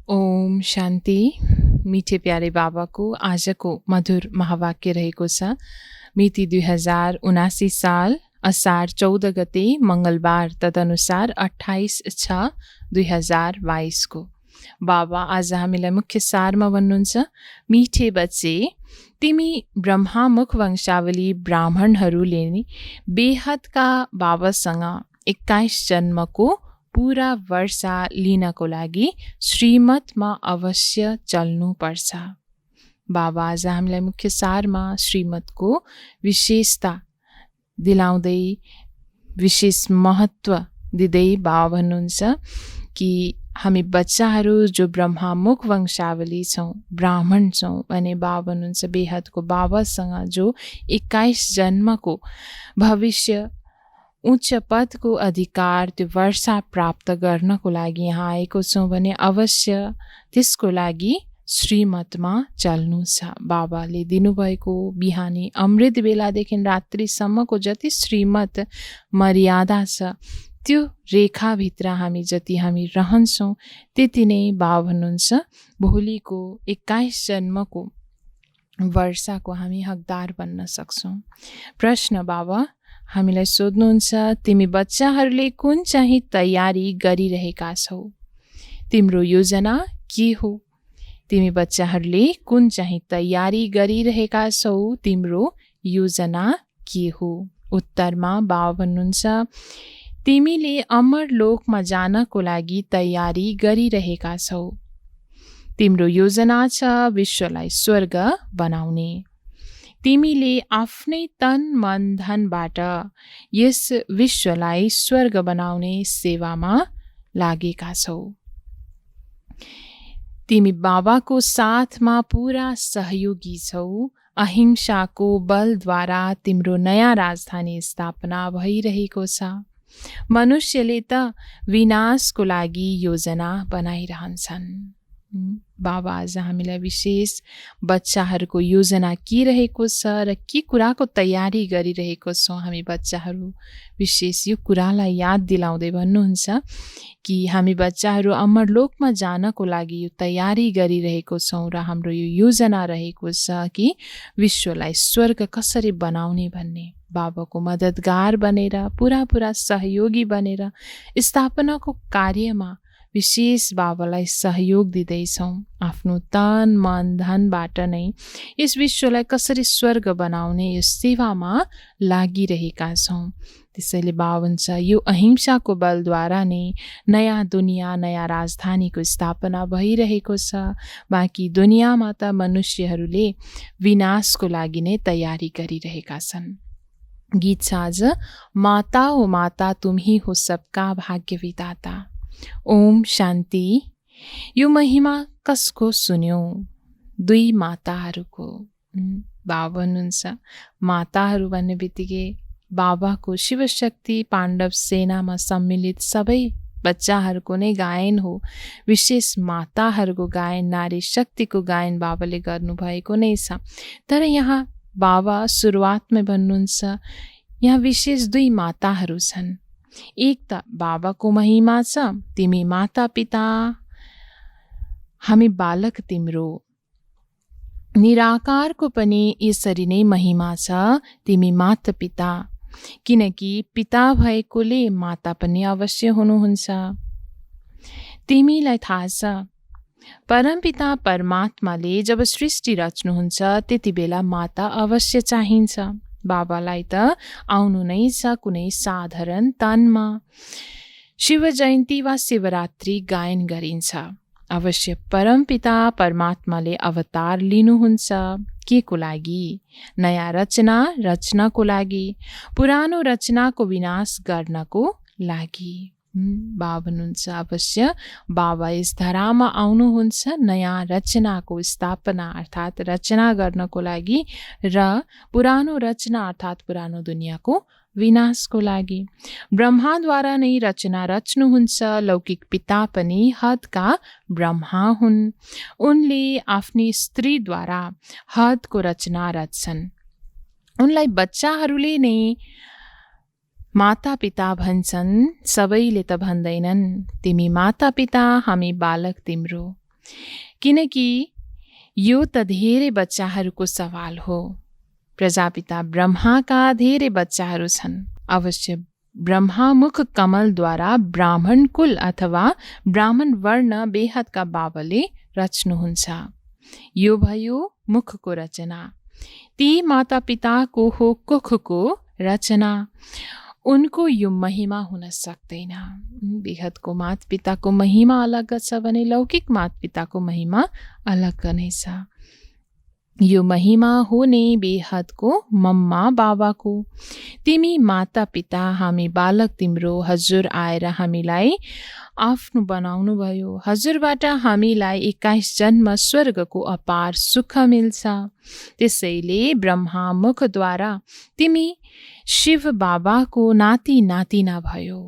ओम शान्ति। मीठे प्यारे बाबाको आजको मधुर महावाक्य रहेको छ। मिति 2079 साल असार 14 गते मङ्गलबार, तदनुसार 28/6/2022 को। बाबा आज हामीलाई मुख्य सारमा भन्नुहुन्छ, मिठे बच्चे, तिमी ब्रह्मामुख वंशावली ब्राह्मणहरूले नि बेहदका बाबासँग 21 जन्मको पूरा वर्षा लिनको लागि श्रीमतमा अवश्य चल्नुपर्छ। बाबा आज हामीलाई मुख्य सारमा श्रीमतको विशेषता दिलाउँदै, विशेष महत्त्व दिँदै बाबा भन्नुहुन्छ कि हामी बच्चाहरू जो ब्रह्मामुख वंशावली छौँ, ब्राह्मण छौँ भने बाबा भन्नुहुन्छ बेहदको बाबासँग जो 21 जन्मको भविष्य उच्च पदको अधिकार, त्यो वर्षा प्राप्त गर्नको लागि यहाँ आएको छौँ भने अवश्य त्यसको लागि श्रीमतमा चल्नु छ। बाबाले दिनुभएको बिहानी अमृत बेलादेखि रात्रिसम्मको जति श्रीमत मर्यादा छ, त्यो रेखाभित्र हामी रहन्छौँ त्यति नै बाबा भन्नुहुन्छ भोलिको 21 जन्मको वर्षाको हामी हकदार बन्न सक्छौँ। प्रश्न बाबा हामीलाई सोध्नुहुन्छ, तिमी बच्चाहरूले कुन चाहिँ तयारी गरिरहेका छौ? तिम्रो योजना के हो? तिमी बच्चाहरूले कुन चाहिँ तयारी गरिरहेका छौ? तिम्रो योजना के हो? उत्तरमा बाबा भन्नुहुन्छ, तिमीले अमर लोकमा जानको लागि तयारी गरिरहेका छौ। तिम्रो योजना छ विश्वलाई स्वर्ग बनाउने। तिमीले आफ्नै तन मन धनबाट यस विश्वलाई स्वर्ग बनाउने सेवामा लागेका छौ। तिमी बाबाको साथमा पुरा सहयोगी छौ। अहिंसाको बलद्वारा तिम्रो नयाँ राजधानी स्थापना भइरहेको छ। मनुष्यले त विनाशको लागि योजना बनाइरहन्छन्। बाबा आज हामीलाई विशेष बच्चाहरूको योजना के रहेको छ र के कुराको तयारी गरिरहेको छौँ हामी बच्चाहरू, विशेष यो कुरालाई याद दिलाउँदै भन्नुहुन्छ कि हामी बच्चाहरू अमरलोकमा जानको लागि यो तयारी गरिरहेको छौँ र हाम्रो यो योजना रहेको छ कि विश्वलाई स्वर्ग कसरी बनाउने भन्ने। बाबाको मद्दतगार बनेर, पुरा सहयोगी बनेर स्थापनाको कार्यमा विशेष बाबालाई सहयोग दिँदैछौँ। आफ्नो तन मन धनबाट नै यस विश्वलाई कसरी स्वर्ग बनाउने यस सेवामा लागिरहेका छौँ। त्यसैले बाबा भन्छ, यो अहिंसाको बलद्वारा नै नयाँ दुनियाँ, नयाँ राजधानीको स्थापना भइरहेको छ। बाँकी दुनियाँमा त मनुष्यहरूले विनाशको लागि नै तयारी गरिरहेका छन्। गीत छ आज, माता हो माता तुम्ही हो सबका भाग्य विधाता। ओम शान्ति। यो महिमा कसको सुन्यौ? दुई माताहरूको। बाबा भन्नुहुन्छ, माताहरू भन्ने बित्तिकै बाबाको शिवशक्ति पाण्डव सेनामा सम्मिलित सबै बच्चाहरूको नै गायन हो। विशेष माताहरूको गायन, नारी शक्तिको गायन बाबाले गर्नुभएको नै छ। तर यहाँ बाबा सुरुवातमै भन्नुहुन्छ, यहाँ विशेष दुई माताहरू छन्। एक त बाबाको महिमा छ, तिमी माता पिता, हामी बालक तिम्रो। निराकारको पनि यसरी नै महिमा छ, तिमी माता पिता। किनकि पिता भएकोले माता पनि अवश्य हुनुहुन्छ। तिमीलाई थाहा छ, परमपिता परमात्माले जब सृष्टि रच्नुहुन्छ त्यति बेला माता अवश्य चाहिन्छ। बाबालाई त आउनु नै छ कुनै साधारण तनमा। शिव जयन्ती वा शिवरात्रि गायन गरिन्छ। अवश्य परमपिता परमात्माले अवतार लिनुहुन्छ। के को लागि? नयाँ रचनाको लागि, पुरानो रचनाको विनाश गर्नको लागि। बाबा भन्नुहुन्छ, अवश्य बाबा यस धरामा आउनुहुन्छ नयाँ रचनाको स्थापना अर्थात् रचना गर्नको लागि र पुरानो रचना अर्थात् पुरानो दुनियाँको विनाशको लागि। ब्रह्माद्वारा नै रचना रच्नुहुन्छ। लौकिक पिता पनि हदका ब्रह्मा हुन्। उनले आफ्नी स्त्रीद्वारा हदको रचना रच्छन्। उनलाई बच्चाहरूले नै माता पिता भन्छन्, सबैले त भन्दैनन्। तिमी माता पिता, हामी बालक तिम्रो। किनकि यो त धेरै बच्चाहरूको सवाल हो। प्रजापिता ब्रह्माका धेरै बच्चाहरू छन्। अवश्य ब्रह्मामुख कमलद्वारा ब्राह्मण कुल अथवा ब्राह्मण वर्ण बेहदका बाबाले रच्नुहुन्छ। यो भयो मुखको रचना। ती माता पिताको हो कुखको रचना। उनको यो महिमा हुन सक्दैन। बेहदको माता पिताको महिमा अलग छ भने लौकिक माता पिताको महिमा अलग नै छ। यो महिमा हो नै बेहदको मम्मा बाबाको। तिमी माता पिता, हामी बालक तिम्रो हजुर आएर हामीलाई आफ्नो बनाउनु भयो। हजुरबाट हामीलाई 21 जन्म स्वर्गको अपार सुख मिल्छ। त्यसैले ब्रह्मा मुखद्वारा तिमी शिव बाबाको नाति नातिना भयो।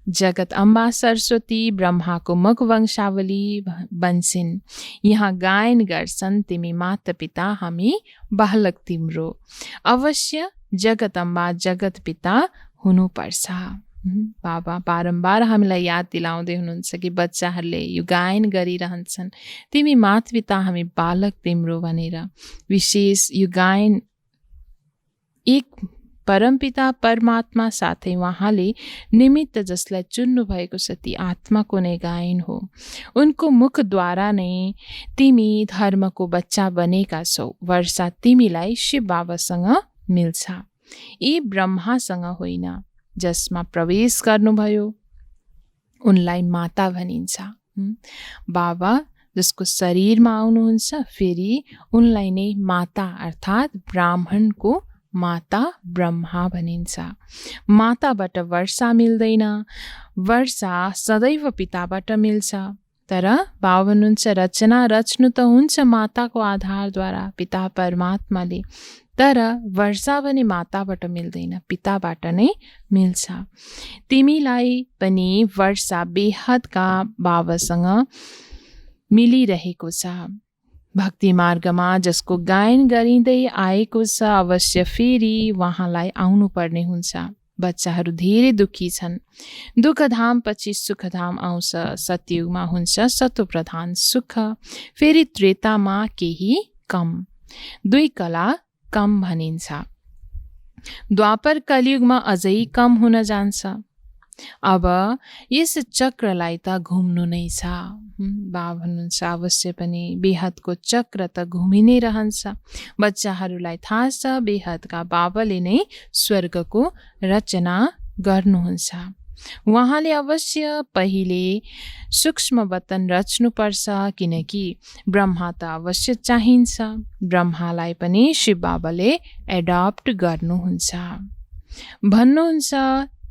जगत अम्बा सरस्वती ब्रह्माको मुख वंशावली बन्छन्। यहाँ गायन गर्छन्, तिमी माता पिता, हामी बालक तिम्रो। अवश्य जगत अम्बा जगत पिता हुनुपर्छ। बाबा बारम्बार हामीलाई याद दिलाउँदै हुनुहुन्छ कि बच्चाहरूले यो गायन गरिरहन्छन्, तिमी माता पिता, हामी बालक तिम्रो भनेर। विशेष यो गायन एक परमपिता परमात्मा साथै उहाँले निमित्त जसलाई चुन्नु भएको छ ती आत्माको नै गायन हो। उनको मुखद्वारा नै तिमी धर्मको बच्चा बनेका छौ। वर्षा तिमीलाई शिव बाबासँग मिल्छ। यी ब्रह्मासँग होइन। जसमा प्रवेश गर्नुभयो उनलाई माता भनिन्छ। बाबा जसको शरीरमा आउनुहुन्छ फेरि उनलाई नै माता अर्थात् ब्राह्मणको माता ब्रह्मा भनिन्छ। माताबाट वर्षा मिल्दैन, वर्षा सदैव पिताबाट मिल्छ। तर बाबा भन्नुहुन्छ रचना रच्नु त हुन्छ माताको आधारद्वारा पिता परमात्माले, तर वर्षा भने माताबाट मिल्दैन, पिताबाट नै मिल्छ। तिमीलाई पनि वर्षा बेहदका बाबासँग मिलिरहेको छ। भक्ति मार्गमा जसको गायन गरिँदै आएको छ अवश्य फेरि उहाँलाई आउनुपर्ने हुन्छ। बच्चाहरू धेरै दुःखी छन्। दुःखधाम पछि सुखधाम आउँछ। सतयुगमा हुन्छ सत्वप्रधान सुख, फेरि त्रेतामा केही कम। दुई कला कम भनिन्छ। द्वापर कलियुगमा अझै कम हुन जान्छ। अब यस चक्रलाई त घुम्नु नै छ। बाबा भन्नुहुन्छ अवश्य पनि बेहदको चक्र त घुमि नै रहन्छ। बच्चाहरूलाई थाहा छ बेहदका बाबाले नै स्वर्गको रचना गर्नुहुन्छ। उहाँले अवश्य पहिले सूक्ष्म वतन रच्नुपर्छ, किनकि ब्रह्मा त अवश्य चाहिन्छ। ब्रह्मालाई पनि शिव बाबाले एडप्ट गर्नुहुन्छ। भन्नुहुन्छ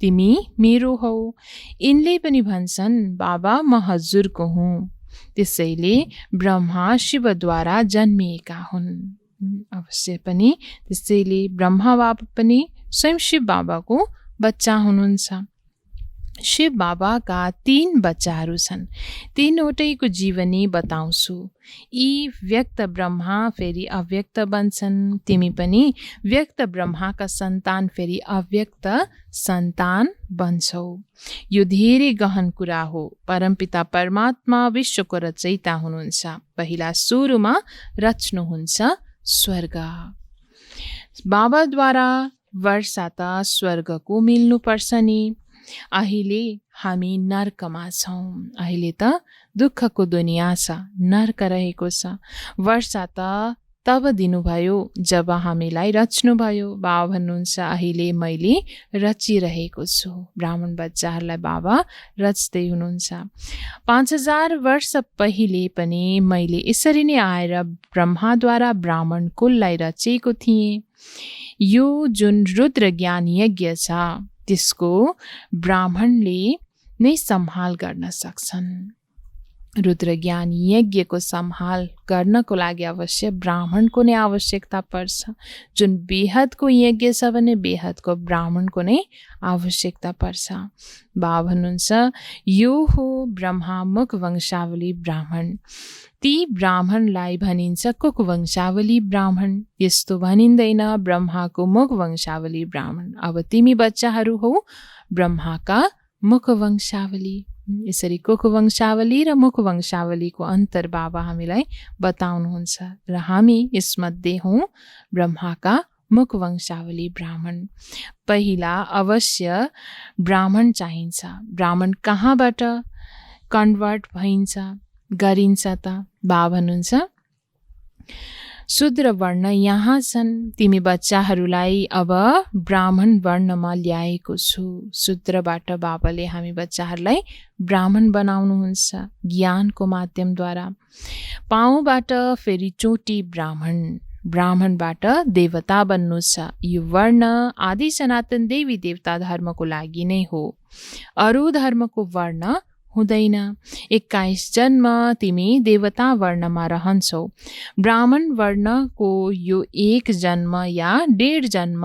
तिमी मेरो हौ। यिनले पनि भन्छन् बाबा म हजुरको हुँ। त्यसैले ब्रह्मा शिवद्वारा जन्मिएका हुन्। अवश्य पनि त्यसैले ब्रह्मा बाबा पनि स्वयं शिव बाबाको बच्चा हुनुहुन्छ। शिव बाबाका 3 बच्चाहरू छन्। 3वटैको जीवनी बताउँछु। यी व्यक्त ब्रह्मा फेरि अव्यक्त बन्छन्। तिमी पनि व्यक्त ब्रह्माका सन्तान फेरि अव्यक्त सन्तान बन्छौ। यो धेरै गहन कुरा हो। परमपिता परमात्मा विश्वको रचयिता हुनुहुन्छ। पहिला सुरुमा रच्नुहुन्छ स्वर्ग। बाबाद्वारा वर्षा त स्वर्गको मिल्नुपर्छ नि। अहिले हामी नर्कमा छौँ। अहिले त दुःखको दुनिया छ, नर्क रहेको छ। वर्षा त तब दिनुभयो जब हामीलाई रच्नुभयो। बाबा भन्नुहुन्छ अहिले मैले रचिरहेको छु। ब्राह्मण बच्चाहरूलाई बाबा रच्दै हुनुहुन्छ। 5000 वर्ष पहिले पनि मैले यसरी नै आएर ब्रह्माद्वारा ब्राह्मण कुललाई रचेको थिएँ। यो जुन रुद्र ज्ञान यज्ञ छ त्यसको ब्राह्मणले नै सम्हाल गर्न सक्छन्। रुद्र ज्ञान यज्ञको सम्हाल गर्नको लागि अवश्य ब्राह्मणको नै आवश्यकता पर्छ। जुन बेहदको यज्ञ छ भने बेहदको ब्राह्मणको नै आवश्यकता पर्छ। बाबा भन्नुहुन्छ यो हो ब्रह्मामुख वंशावली ब्राह्मण। ती ब्राह्मणलाई भनिन्छ कुक वंशावली ब्राह्मण। यस्तो भनिँदैन ब्रह्माको मुख वंशावली ब्राह्मण। अब तिमी बच्चाहरू हौ ब्रह्माका मुख वंशावली। यसरी कोखो वंशावली र मुख वंशावलीको अन्तर बाबा हामीलाई बताउनुहुन्छ र हामी यसमध्ये हौँ ब्रह्माका मुख वंशावली ब्राह्मण। पहिला अवश्य ब्राह्मण चाहिन्छ। ब्राह्मण कहाँबाट कन्भर्ट गरिन्छ त? बाबा भन्नुहुन्छ शूद्र वर्ण यहाँ छन्, तिमी बच्चाहरूलाई अब ब्राह्मण वर्णमा ल्याएको छु। शूद्रबाट बाबाले हामी बच्चाहरूलाई ब्राह्मण बनाउनुहुन्छ ज्ञानको माध्यमद्वारा। पाउबाट फेरि चोटी ब्राह्मणबाट देवता बन्नु छ। यो वर्ण आदि सनातन देवी देवता धर्मको लागि नै हो, अरू धर्मको वर्ण हुँदैन। 21 जन्म तिमी देवता वर्णमा रहन्छौ। ब्राह्मण वर्णको यो 1 जन्म या 1.5 जन्म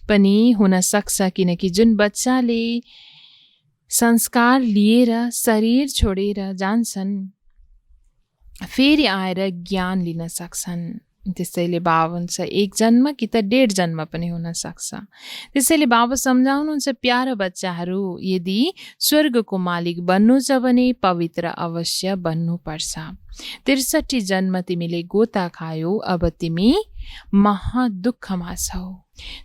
पनि हुन सक्छ, किनकि जुन बच्चाले संस्कार लिएर शरीर छोडेर जान्छन् फेरि आएर ज्ञान लिन सक्छन्। त्यसैले बाबा भन्छ 1 जन्म कि त 1.5 जन्म पनि हुन सक्छ। त्यसैले बाबा सम्झाउनुहुन्छ प्यारा बच्चाहरू, यदि स्वर्गको मालिक बन्नु छ भने पवित्र अवश्य बन्नुपर्छ। 63 जन्म तिमीले गोता खायौ, अब तिमी महादुःखमा छौ।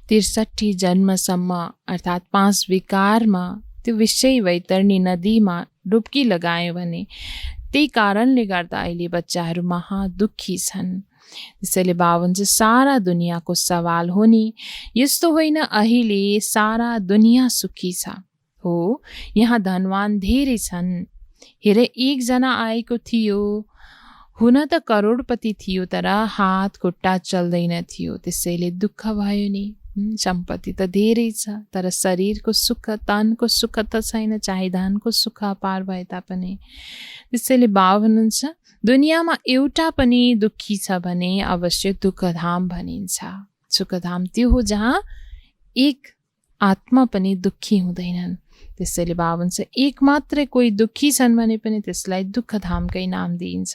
63 जन्मसम्म अर्थात् 5 विकारमा त्यो विषय वैतरणी नदीमा डुब्की लगायो भने त्यही कारणले गर्दा अहिले बच्चाहरू महादुःखी छन्। त्यसैले बाबा भन्छ सारा दुनियाँको सवाल हो नि, यस्तो होइन अहिले सारा दुनियाँ सुखी छ। हो, यहाँ धनवान धेरै छन्। हेर 1 जना आएको थियो, हुन त करोडपति थियो तर हात खुट्टा चल्दैन थियो, त्यसैले दुःख भयो नि। सम्पत्ति त धेरै छ तर शरीरको सुख, तनको सुख त छैन, चाहे धनको सुख अपार भए तापनि। त्यसैले बाबा भन्नुहुन्छ दुनियाँमा एउटा पनि दुःखी छ भने अवश्य दुःखधाम भनिन्छ। सुखधाम त्यो हो जहाँ एक आत्मा पनि दुःखी हुँदैनन्। त्यसैले बाबा भन्छ एक मात्रै कोही दुःखी छन् भने पनि त्यसलाई दुःखधामकै नाम दिइन्छ।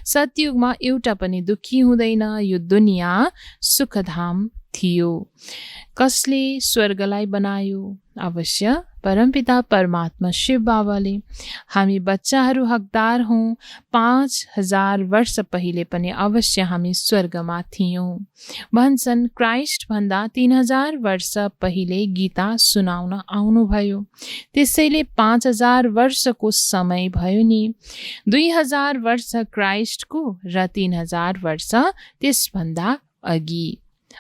सतयुगमा एउटा पनि दुःखी हुँदैन, यो दुनियाँ सुखधाम थियो। कसले स्वर्गलाई बनायो? अवश्य परमपिता परमात्मा शिव बाबाले। हामी बच्चाहरू हकदार हौँ। 5000 वर्ष पहिले पनि अवश्य हामी स्वर्गमा थियौँ। भन्छन् क्राइस्ट भन्दा 3000 वर्ष पहिले गीता सुनाउन आउनुभयो। त्यसैले 5000 वर्षको समय भयो नि। 2000 वर्ष क्राइस्टको र 3000 वर्ष त्यसभन्दा अघि।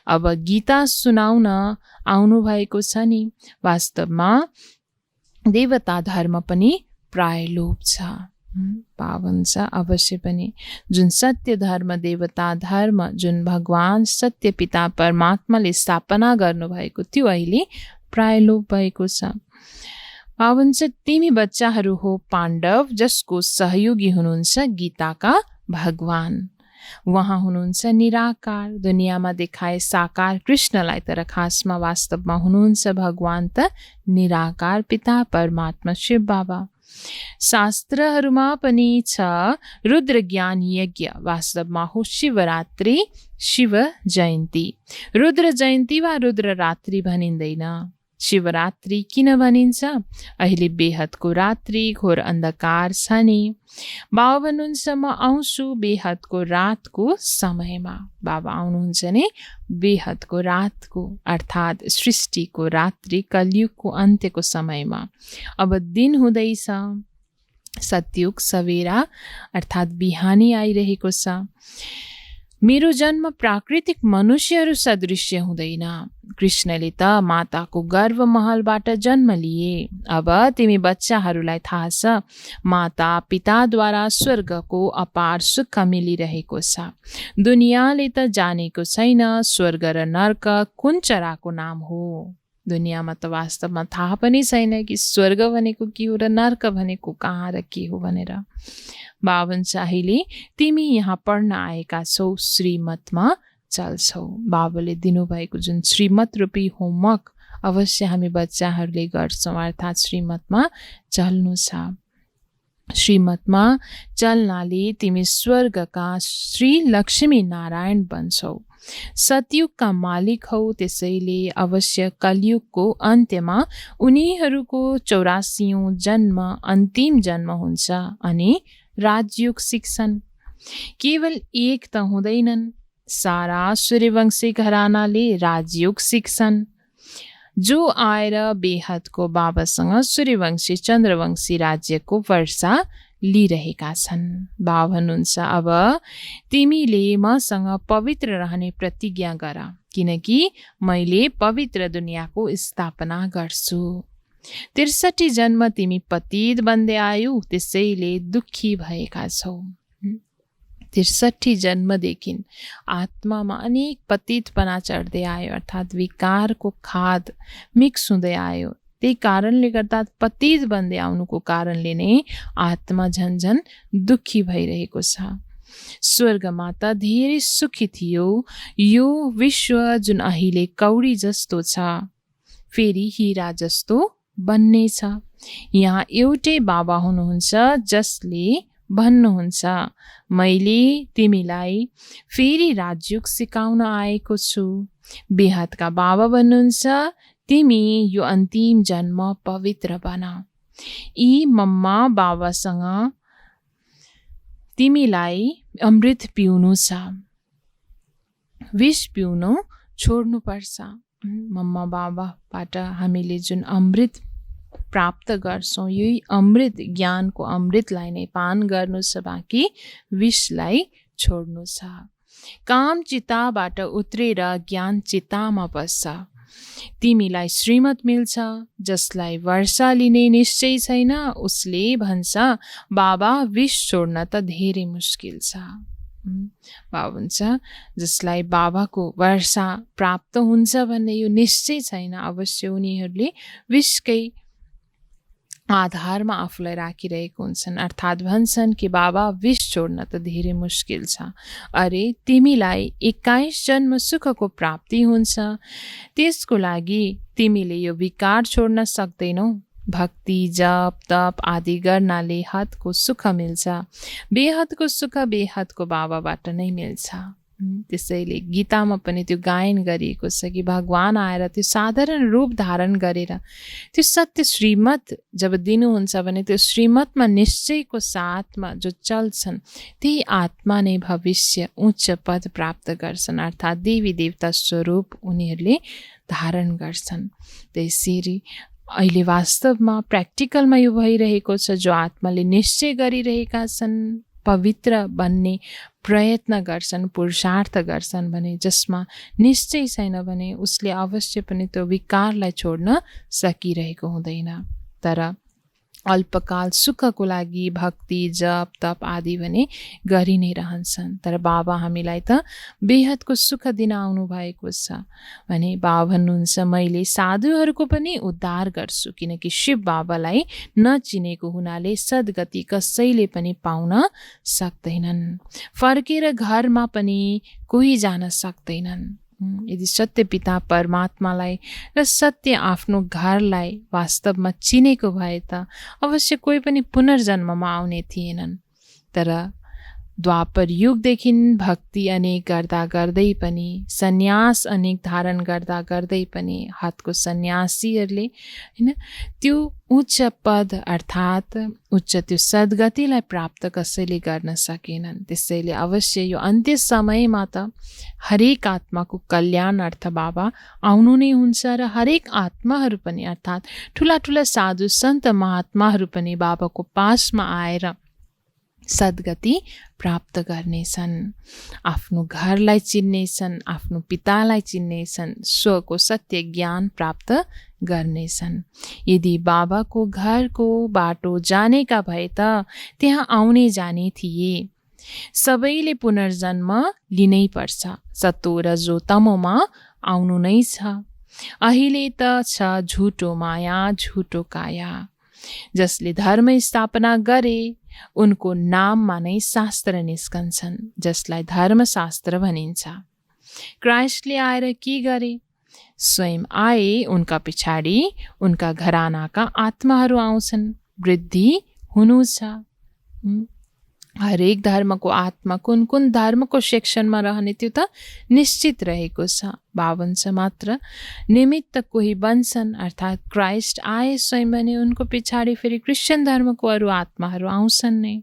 अब गीता सुनाउन आउनुभएको छ नि। वास्तवमा देवता धर्म पनि प्राय लोप छ। पावन छ अवश्य पनि। जुन सत्य धर्म, देवता धर्म, जुन भगवान सत्य पिता परमात्माले स्थापना गर्नुभएको त्यो अहिले प्राय लोप भएको छ। पावन छ तिमी बच्चाहरू हो पाण्डव, जसको सहयोगी हुनुहुन्छ गीताका भगवान। वहाँ हुनुहुन्छ निराकार, दुनियाँमा देखाए साकार कृष्णलाई, तर खासमा वास्तवमा हुनुहुन्छ भगवान त निराकार पिता परमात्मा शिव बाबा। शास्त्रहरूमा पनि छ रुद्र ज्ञान यज्ञ, वास्तवमा हो शिवरात्रि, शिव जयन्ती। रुद्र जयन्ती वा रुद्र रात्रि भनिँदैन। शिवरात्रि किन भनिन्छ? अहिले बेहदको रात्रि, घोर अन्धकार छ नि। बाबा भन्नुहुन्छ म आउँछु बेहदको रातको समयमा। बाबा आउनुहुन्छ नि बेहदको रातको, अर्थात् सृष्टिको रात्रि, कलियुगको अन्त्यको समयमा। अब दिन हुँदैछ, सतयुग सवेरा अर्थात् बिहानी आइरहेको छ। मेरो जन्म प्राकृतिक मनुष्यहरू सदृश्य हुँदैन। कृष्णले त माताको गर्भ महलबाट जन्म लिए। अब तिमी बच्चाहरूलाई थाहा छ माता पिताद्वारा स्वर्गको अपार सुख मिलिरहेको छ। दुनियाँले त जानेको छैन स्वर्ग र नर्क कुन चराको नाम हो। दुनियाँमा त वास्तवमा थाहा पनि छैन कि स्वर्ग भनेको के हो र नर्क भनेको कहाँ र के हो भनेर। बाबन अहिले तिमी यहाँ पढ्न आएका छौ, श्रीमतमा चल्छौ। बाबाले दिनुभएको जुन श्रीमत रूपी होमवर्क अवश्य हामी बच्चाहरूले गर्छौँ, अर्थात् श्रीमतमा चल्नु छ। श्रीमतमा चल्नाले तिमी स्वर्गका श्री लक्ष्मी नारायण बन्छौ। सतयुगका मालिक हौ, त्यसैले अवश्य कलियुगको अन्त्यमा उनीहरूको 84औं जन्म अन्तिम जन्म हुन्छ अनि राजयोग सिक्छन्। केवल एक त हुँदैनन्, सारा सूर्यवंशी घरानाले राजयोग सिक्छन्, जो आएर बेहदको बाबासँग सूर्यवंशी चन्द्रवंशी राज्यको वर्षा लिइरहेका छन्। बाबा भन्नुहुन्छ, अब तिमीले मसँग पवित्र रहने प्रतिज्ञा गर, किनकि मैले पवित्र दुनियाँको स्थापना गर्छु। 63 जन्म तिमी पतित बन्दै आयौ, त्यसैले दुःखी भएका छौ। 63 जन्मदेखि आत्मामा अनेक पतितपना चढ्दै आयो, अर्थात् विकारको खाद मिक्स हुँदै आयो। त्यही कारणले गर्दा पतित बन्दै आउनुको कारणले नै आत्मा झन्झन दुःखी भइरहेको छ। स्वर्गमा त धेरै सुखी थियो, यो विश्व जुन अहिले कौडी जस्तो छ फेरि हीरा जस्तो बन्ने छ। यहाँ एउटै बाबा हुनुहुन्छ जसले भन्नुहुन्छ, मैले तिमीलाई फेरि राजयोग सिकाउन आएको छु। बेहदका बाबा भन्नुहुन्छ, तिमी यो अन्तिम जन्म पवित्र बना। यी मम्मा बाबासँग तिमीलाई अमृत पिउनु छ, विष पिउनु छोड्नुपर्छ। मम्मा बाबाबाट हामीले जुन अमृत प्राप्त गर्छौँ, यही अमृत ज्ञानको अमृतलाई नै पान गर्नु छ, बाँकी विषलाई छोड्नु छ। काम चिताबाट उत्रेर ज्ञान चितामा बस्छ। तिमीलाई श्रीमत मिल्छ, जसलाई वर्षा लिने निश्चय छैन उसले भन्छ, बाबा विष छोड्न त धेरै मुस्किल छ। बाबा भन्छ, जसलाई बाबाको वर्षा प्राप्त हुन्छ भन्ने यो निश्चय छैन, अवश्य उनीहरूले विषकै आधारमा आफूलाई राखिरहेको हुन्छन्। अर्थात् भन्छन् कि बाबा विष छोड्न त धेरै मुस्किल छ। अरे तिमीलाई 21 जन्म सुखको प्राप्ति हुन्छ, त्यसको लागि तिमीले यो विकार छोड्न सक्दैनौ। भक्ति जप तप आदि गर्नाले हदको सुख मिल्छ। बेहदको सुख बेहदको बाबाबाट नै मिल्छ। त्यसैले गीतामा पनि त्यो गायन गरिएको छ कि भगवान आएर त्यो साधारण रूप धारण गरेर त्यो सत्य श्रीमत जब दिनुहुन्छ भने त्यो श्रीमतमा निश्चयको साथमा जो चल्छन् त्यही आत्मा नै भविष्य उच्च पद प्राप्त गर्छन्, अर्थात् देवी देवता स्वरूप उनीहरूले धारण गर्छन्। त्यसरी अहिले वास्तवमा प्र्याक्टिकलमा यो भइरहेको छ। जो आत्माले निश्चय गरिरहेका छन्, पवित्र बन्ने प्रयत्न गर्छन्, पुरुषार्थ गर्छन् भने जसमा निश्चय छैन भने उसले अवश्य पनि त्यो विकारलाई छोड्न सकिरहेको हुँदैन। तर अल्पकाल सुखको लागि भक्ति जप तप आदि भने गरि नै रहन्छन्। तर बाबा हामीलाई त बेहदको सुख दिन आउनु भएको छ भने बाबा भन्नुहुन्छ, मैले साधुहरूको पनि उद्धार गर्छु, किनकि शिव बाबालाई नचिनेको हुनाले सद्गति कसैले पनि पाउन सक्दैनन्। फर्केर घरमा पनि कोही जान सक्दैनन्। यदि सत्य पिता परमात्मालाई र सत्य आफ्नो घरलाई वास्तवमा चिनेको भए त अवश्य कोही पनि पुनर्जन्ममा आउने थिएनन्। तर द्वापर युगदेखि भक्ति अनेक गर्दा गर्दै पनि, सन्यास अनेक धारण गर्दा गर्दै पनि हातको सन्यासीहरूले हैन त्यो उच्च पद अर्थात् उच्च त्यो सद्गतिलाई प्राप्त कसैले गर्न सकेनन्। त्यसैले अवश्य यो अन्त्य समयमा त हरेक आत्माको कल्याण अर्थ बाबा आउनु नै हुन्छ र हरेक आत्माहरू पनि अर्थात् ठुला ठुला साधु सन्त महात्माहरू पनि बाबाको पासमा आएर सद्गति प्राप्त गर्नेछन्। आफ्नो घरलाई चिन्नेछन्, आफ्नो पितालाई चिन्नेछन्, स्वको सत्य ज्ञान प्राप्त गर्नेछन्। यदि बाबाको घरको बाटो जानेका भए त त्यहाँ आउने जाने थिए। सबैले पुनर्जन्म लिनै पर्छ। सतो रजो तमोमा आउनु नै छ। अहिले त छ झुटो माया झुटो काया। जसले धर्म स्थापना गरे उनको नाममा नै शास्त्र निस्कन्छन्, जसलाई धर्मशास्त्र भनिन्छ। क्राइस्टले आएर के गरे? स्वयं आए, उनका पछाडि उनका घरानाका आत्माहरू आउँछन्। वृद्धि हुनु छ, हरेक धर्मको आत्मा कुन कुन धर्मको सेक्सनमा रहने त्यो त निश्चित रहेको छ। 52 मात्र निमित्त कोही बन्छन्, अर्थात् क्राइस्ट आए स्वयं भने उनको पछाडि फेरि क्रिस्चियन धर्मको अरू आत्माहरू आउँछन् नै,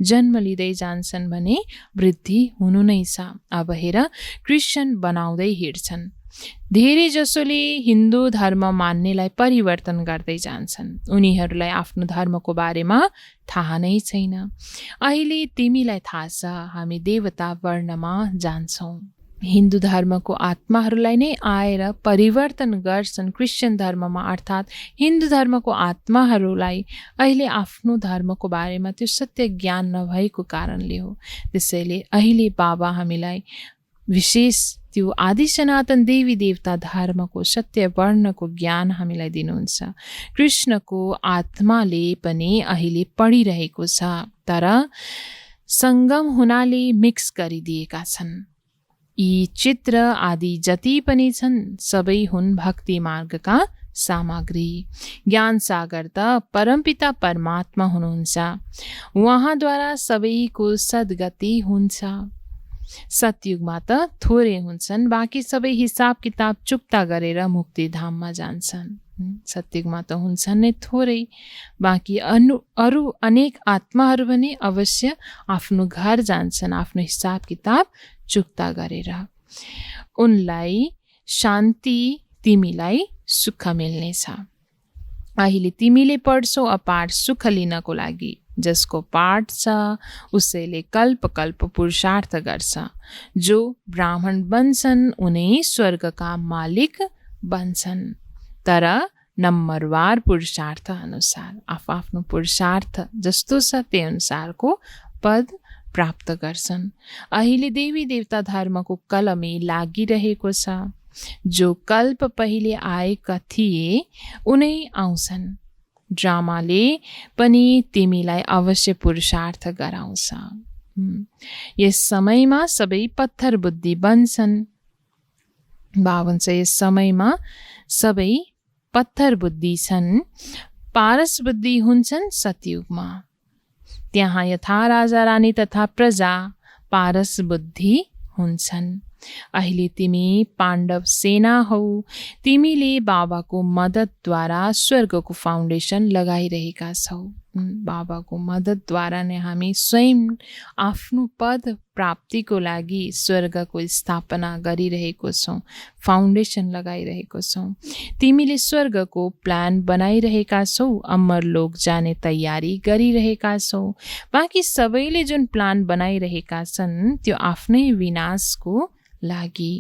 जन्म लिँदै जान्छन् भने वृद्धि हुनु नै छ। अब हेर, क्रिस्चियन बनाउँदै हिँड्छन्। धेरै जसोले हिन्दू धर्म मान्नेलाई परिवर्तन गर्दै जान्छन्। उनीहरूलाई आफ्नो धर्मको बारेमा थाहा नै छैन। अहिले तिमीलाई थाहा छ, हामी देवता वर्णमा जान्छौँ। हिन्दू धर्मको आत्माहरूलाई नै आएर परिवर्तन गर्छन् क्रिस्चियन धर्ममा, अर्थात् हिन्दू धर्मको आत्माहरूलाई अहिले आफ्नो धर्मको बारेमा त्यो सत्य ज्ञान नभएको कारणले हो। त्यसैले अहिले बाबा हामीलाई विशेष त्यो आदि सनातन देवी देवता धर्मको सत्य वर्णको ज्ञान हामीलाई दिनुहुन्छ। कृष्णको आत्माले पनि अहिले पढिरहेको छ, तर सङ्गम हुनाले मिक्स गरिदिएका छन्। यी चित्र आदि जति पनि छन् सबै हुन् भक्ति मार्गका सामग्री। ज्ञान सागर त परमपिता परमात्मा हुनुहुन्छ, उहाँद्वारा सबैको सद्गति हुन्छ। सतयुगमा त थोरै हुन्छन्, बाँकी सबै हिसाब किताब चुक्ता गरेर मुक्तिधाममा जान्छन्। सतयुगमा त हुन्छन् नै थोरै, बाँकी अरू अनेक आत्माहरू पनि अवश्य आफ्नो घर जान्छन् आफ्नो हिसाब किताब चुक्ता गरेर। उनलाई शान्ति, तिमीलाई सुख मिल्नेछ। अहिले तिमीले पढ्छौ अपार सुख लिनको लागि। जसको पाठ छ उसैले कल्प कल्प पुरुषार्थ गर्छ। जो ब्राह्मण बन्छन् उनै स्वर्गका मालिक बन्छन्, तर नम्बरवार पुरुषार्थ अनुसार आफ्नो पुरुषार्थ जस्तो छ त्यही अनुसारको पद प्राप्त गर्छन्। अहिले देवी देवता धर्मको कलमी लागिरहेको छ। जो कल्प पहिले आएका थिए उनै आउँछन्। ड्रामाले पनि तिमीलाई अवश्य पुरुषार्थ गराउँछ। यस समयमा सबै पत्थर बुद्धि बन्छन्। 52 यस समयमा सबै पत्थर बुद्धि छन्, पारस बुद्धि हुन्छन् सतयुगमा। त्यहाँ यथा राजा रानी तथा प्रजा पारस बुद्धि हुन्छन्। अहिले तिमी पाण्डव सेना हौ। तिमीले बाबाको मद्दतद्वारा स्वर्गको फाउन्डेसन लगाइरहेका छौ। बाबाको मद्दतद्वारा नै हामी स्वयं आफ्नो पद प्राप्तिको लागि स्वर्गको स्थापना गरिरहेको छौँ, फाउन्डेसन लगाइरहेको छौँ। तिमीले स्वर्गको प्लान बनाइरहेका छौ, अमरलोक जाने तयारी गरिरहेका छौ। बाँकी सबैले जुन प्लान बनाइरहेका छन् त्यो आफ्नै विनाशको लागि।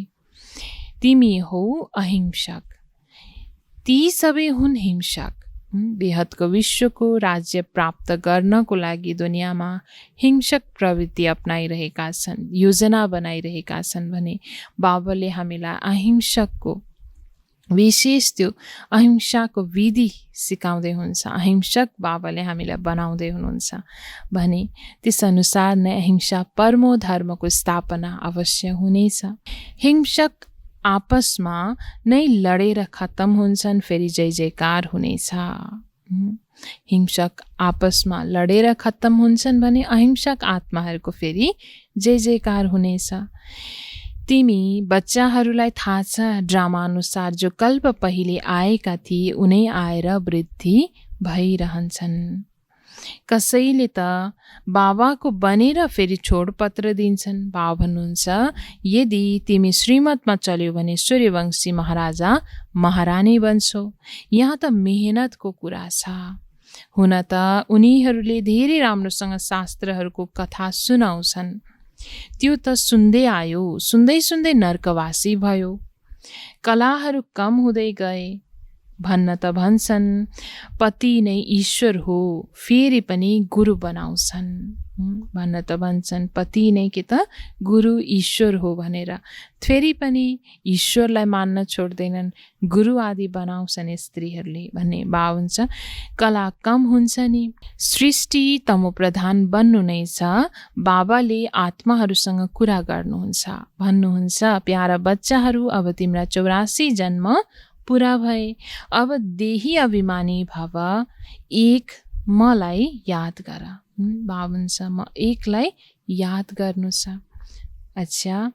तिमी हौ अहिंसक, ती सबै हुन् हिंसक। बेहदको विश्वको राज्य प्राप्त गर्नको लागि दुनियाँमा हिंसक प्रवृत्ति अपनाइरहेका छन्, योजना बनाइरहेका छन् भने बाबाले हामीलाई अहिंसकको विशेष त्यो अहिंसाको विधि सिकाउँदै हुनुहुन्छ। अहिंसक बाबाले हामीलाई बनाउँदै हुनुहुन्छ भने त्यसअनुसार नै अहिंसा परमो धर्मको स्थापना अवश्य हुनेछ। हिंसक आपसमा नै लडेर खत्तम हुन्छन्, फेरि जय जयकार हुनेछ। हिंसक आपसमा लडेर खत्तम हुन्छन् भने अहिंसक आत्माहरूको फेरि जय जयकार हुनेछ। तिमी बच्चाहरूलाई थाहा छ ड्रामा अनुसार जो कल्प पहिले आएका थिए उनै आएर वृद्धि भइरहन्छन्। कसैले त बाबाको बनेर फेरि छोडपत्र दिन्छन्। बाबा भन्नुहुन्छ यदि तिमी श्रीमतमा चल्यौ भने सूर्यवंशी महाराजा महारानी बन्छौ। यहाँ त मेहनतको कुरा छ। हुन त उनीहरूले धेरै राम्रोसँग शास्त्रहरूको कथा सुनाउँछन्, त्यो त सुन्दै आयो, सुन्दै सुन्दै नर्कवासी भयो। कलाहरू कम हुँदै गए। भन्न त भन्छन् पति नै ईश्वर हो, फेरि पनि गुरु बनाउँछन्। भन्न त भन्छन् पति नै के त गुरु ईश्वर हो भनेर, फेरि पनि ईश्वरलाई मान्न छोड्दैनन्, गुरु आदि बनाउँछन् स्त्रीहरूले भन्ने भाव हुन्छ। कला कम हुन्छ नि, सृष्टि तमोप्रधान बन्नु नै छ। बाबाले आत्माहरूसँग कुरा गर्नुहुन्छ, भन्नुहुन्छ प्यारा बच्चाहरू अब तिम्रा 84 जन्म पुरा भए, अब देही अभिमानी भव, एक मलाई याद गर। 52 छ। म एकलाई याद गर्नु छ। अच्छा,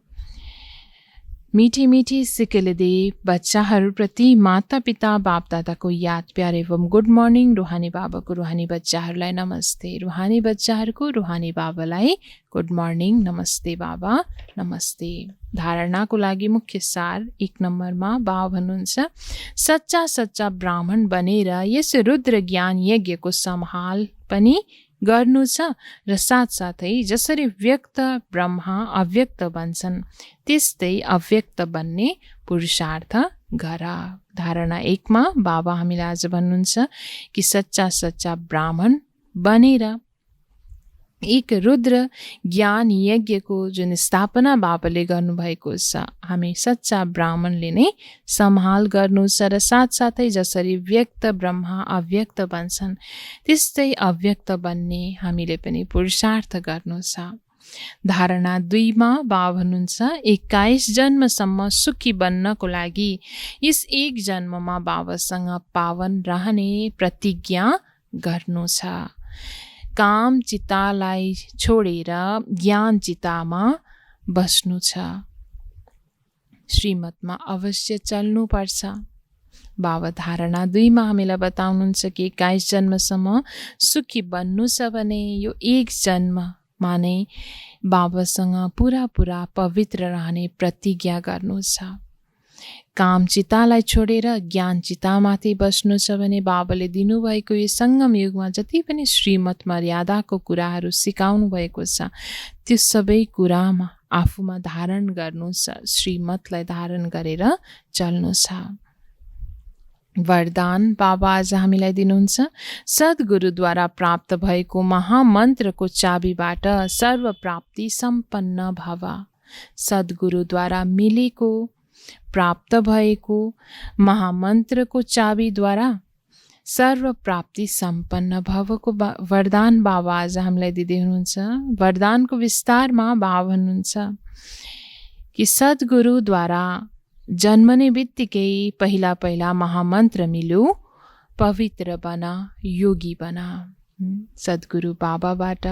मीठी मीठी सिक्किल दे बच्चाहरूप्रति माता पिता बापदादाको याद प्यार एवं गुड मर्निङ। रुहानी बाबाको रुहानी बच्चाहरूलाई नमस्ते। रुहानी बच्चाहरूको रुहानी बाबालाई गुड मर्निङ, नमस्ते बाबा, नमस्ते। धारणाको लागि मुख्य सार 1 नम्बरमा बाबा भन्नुहुन्छ, सच्चा सच्चा ब्राह्मण बनेर यस रुद्र ज्ञान यज्ञको सम्हाल पनि गर्नु छ र साथसाथै जसरी व्यक्त ब्रह्मा अव्यक्त बन्छन् त्यस्तै अव्यक्त बन्ने पुरुषार्थ गर। धारणा 1 मा बाबा हामीलाई आज भन्नुहुन्छ कि सच्चा सच्चा ब्राह्मण बनेर एक रुद्र ज्ञान यज्ञको जुन स्थापना बाबाले गर्नुभएको छ, हामी सच्चा ब्राह्मणले नै सम्हाल गर्नु छ र साथसाथै जसरी व्यक्त ब्रह्मा अव्यक्त बन्छन् त्यस्तै अव्यक्त बन्ने हामीले पनि पुरुषार्थ गर्नु छ। धारणा 2 मा बाबा भन्नुहुन्छ, 21 जन्मसम्म सुखी बन्नको लागि यस एक जन्ममा बाबासँग पावन रहने प्रतिज्ञा गर्नु छ। काम चितालाई छोडेर ज्ञान चितामा बस्नु छ। श्रीमतमा अवश्य चल्नुपर्छ। बाबा धारणा 2 मा हामीलाई बताउनुहुन्छ कि 21 जन्मसम्म सुखी बन्नु छ भने यो एक जन्ममा नै बाबासँग पुरा पवित्र रहने प्रतिज्ञा गर्नु छ। काम चितालाई छोडेर ज्ञान चितामाथि बस्नु छ भने बाबाले दिनुभएको यो सङ्गम युगमा जति पनि श्रीमत मर्यादाको कुराहरू सिकाउनु भएको छ त्यो सबै कुरामा आफूमा धारण गर्नु छ, श्रीमतलाई धारण गरेर चल्नु छ। वरदान बाबा आज हामीलाई दिनुहुन्छ, सद्गुरुद्वारा प्राप्त भएको महामन्त्रको चाबीबाट सर्व प्राप्ति सम्पन्न भव। सद्गुरुद्वारा मिलेको प्राप्त भएको महामन्त्रको चाबीद्वारा सर्व प्राप्ति सम्पन्न भवको वरदान बाबा आज हामीलाई दिँदै हुनुहुन्छ। वरदानको विस्तारमा बाबा भन्नुहुन्छ कि सद्गुरुद्वारा जन्मने बित्तिकै पहिला महामन्त्र मिल्यो, पवित्र बना, योगी बना। सद्गुरु बाबाबाट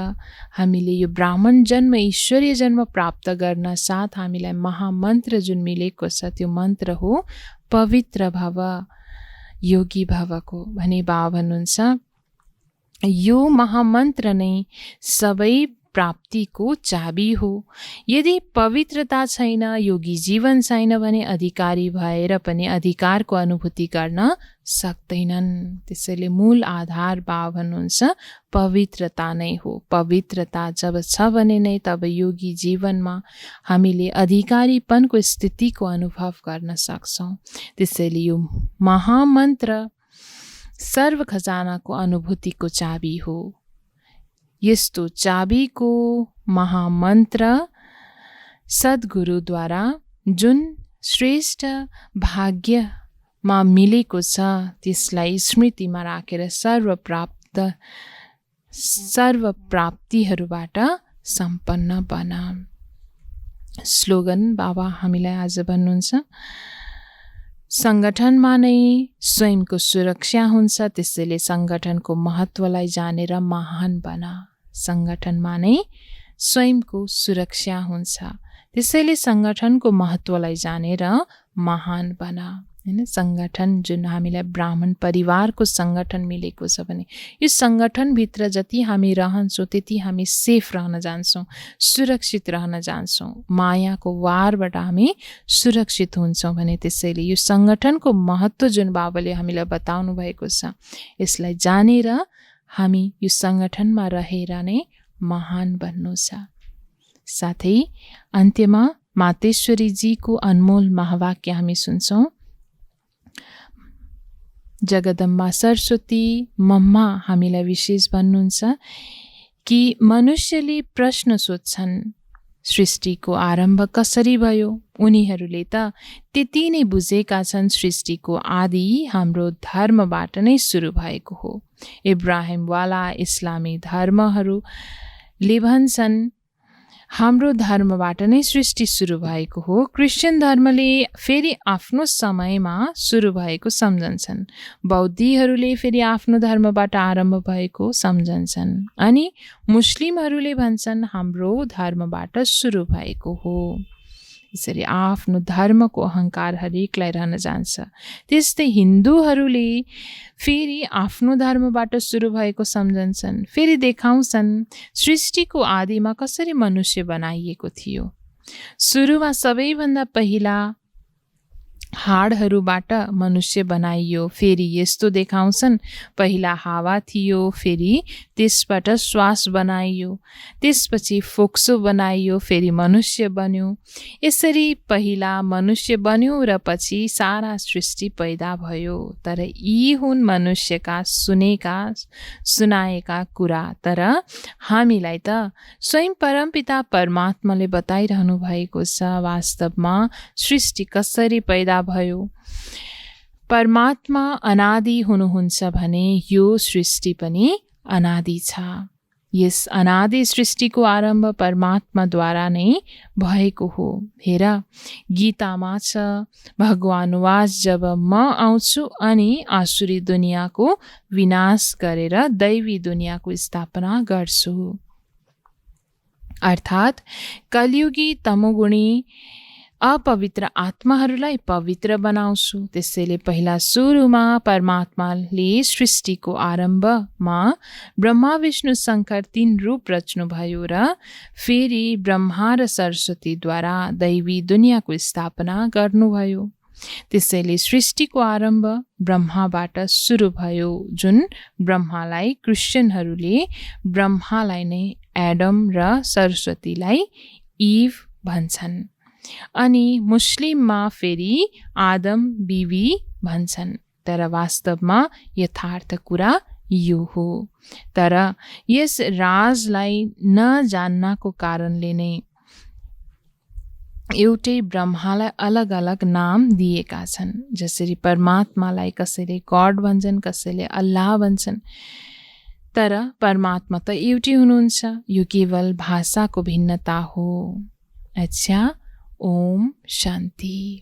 हामीले यो ब्राह्मण जन्म ईश्वरीय जन्म प्राप्त गर्न साथ हामीलाई महामन्त्र जुन मिलेको छ त्यो मन्त्र हो पवित्र भव, योगी भवको भने बाबा भन्नुहुन्छ यो महामन्त्र नै सबै प्राप्तिको चाबी हो। यदि पवित्रता छैन, योगी जीवन छैन भने अधिकारी भएर पनि अधिकारको अनुभूति गर्न सक्दैनन्। त्यसैले मूल आधार बाबा भन्नुहुन्छ पवित्रता नै हो। पवित्रता जब छ भने नै तब योगी जीवनमा हामीले अधिकारीपनको स्थितिको अनुभव गर्न सक्छौँ। त्यसैले यो महामन्त्र सर्व खजानाको अनुभूतिको चाबी हो। यस्तो चाबीको महामन्त्र सद्गुरुद्वारा जुन श्रेष्ठ भाग्यमा मिलेको छ त्यसलाई स्मृतिमा राखेर सर्व प्राप्तिहरूबाट सम्पन्न बना। स्लोगन बाबा हामीलाई आज भन्नुहुन्छ, सङ्गठनमा नै स्वयंको सुरक्षा हुन्छ, त्यसैले सङ्गठनको महत्त्वलाई जानेर महान बना। सङ्गठनमा नै स्वयंको सुरक्षा हुन्छ, त्यसैले सङ्गठनको महत्त्वलाई जानेर महान बना। हैन, सङ्गठन जुन हामीलाई ब्राह्मण परिवारको सङ्गठन मिलेको छ भने यो सङ्गठनभित्र जति हामी रहन्छौँ त्यति हामी सेफ रहन जान्छौँ, सुरक्षित रहन जान्छौँ, मायाको वारबाट हामी सुरक्षित हुन्छौँ भने त्यसैले यो सङ्गठनको महत्त्व जुन बाबाले हामीलाई बताउनु भएको छ यसलाई जानेर हामी यो सङ्गठनमा रहेर नै महान बन्नु छ। साथै अन्त्यमा मातेश्वरीजीको अनमोल महावाक्य हामी सुन्छौँ। जगदम्बा सरस्वती मम्मा हामीलाई विशेष भन्नुहुन्छ कि मनुष्यले प्रश्न सोध्छन् सृष्टिको आरम्भ कसरी भयो। उनीहरूले त त्यति नै बुझेका छन् सृष्टिको आदि हाम्रो धर्मबाट नै सुरु भएको हो। इब्राहिमवाला इस्लामी धर्महरूले भन्छन् हाम्रो धर्मबाट नै सृष्टि सुरु भएको हो। क्रिस्चियन धर्मले फेरि आफ्नो समयमा सुरु भएको सम्झन्छन्। बौद्धीहरूले फेरि आफ्नो धर्मबाट आरम्भ भएको सम्झन्छन्। अनि मुस्लिमहरूले भन्छन् हाम्रो धर्मबाट सुरु भएको हो। यसरी आफ्नो धर्मको अहङ्कार हरेकलाई रहन जान्छ। त्यस्तै हिन्दूहरूले फेरि आफ्नो धर्मबाट सुरु भएको सम्झन्छन्। फेरि देखाउँछन् सृष्टिको आदिमा कसरी मनुष्य बनाइएको थियो। सुरुमा सबैभन्दा पहिला हाडहरूबाट मनुष्य बनाइयो। फेरि यस्तो देखाउँछन् पहिला हावा थियो, फेरि त्यसबाट श्वास बनाइयो, त्यसपछि फोक्सो बनाइयो, फेरि मनुष्य बन्यो। यसरी पहिला मनुष्य बन्यो र पछि सारा सृष्टि पैदा भयो। तर यी हुन् मनुष्यका सुनाएका कुरा। तर हामीलाई त स्वयं परमपिता परमात्माले बताइरहनु भएको छ वास्तवमा सृष्टि कसरी पैदा भयो। परमात्मा अनादि हुनुहुन्छ भने यो सृष्टि पनि अनादि छ। यस अनादि सृष्टिको आरम्भ परमात्माद्वारा नै भएको हो। हेर, गीतामा छ, भगवान वाच जब म आउँछु अनि आसुरी दुनियाँको विनाश गरेर दैवी दुनियाँको स्थापना गर्छु। अर्थात् कलियुगी तमोगुणी अपवित्र आत्माहरूलाई पवित्र बनाउँछु। त्यसैले पहिला सुरुमा परमात्माले सृष्टिको आरम्भमा ब्रह्मा विष्णु शङ्कर 3 रूप रच्नुभयो र फेरि ब्रह्मा र सरस्वतीद्वारा दैवी दुनियाँको स्थापना गर्नुभयो। त्यसैले सृष्टिको आरम्भ ब्रह्माबाट सुरु भयो, जुन ब्रह्मालाई क्रिस्चियनहरूले ब्रह्मालाई नै एडम र सरस्वतीलाई इभ भन्छन्। अनि मुस्लिममा फेरि आदम बिबी भन्छन्। तर वास्तवमा यथार्थ कुरा यो हो। तर यस राजलाई नजान्नको कारणले नै एउटै ब्रह्मालाई अलग अलग नाम दिएका छन्। जसरी परमात्मालाई कसैले गॉड भन्छन्, कसैले अल्लाह भन्छन्। तर परमात्मा त एउटै हुनुहुन्छ। यो केवल भाषाको भिन्नता हो। अच्छा, ओम शान्ति।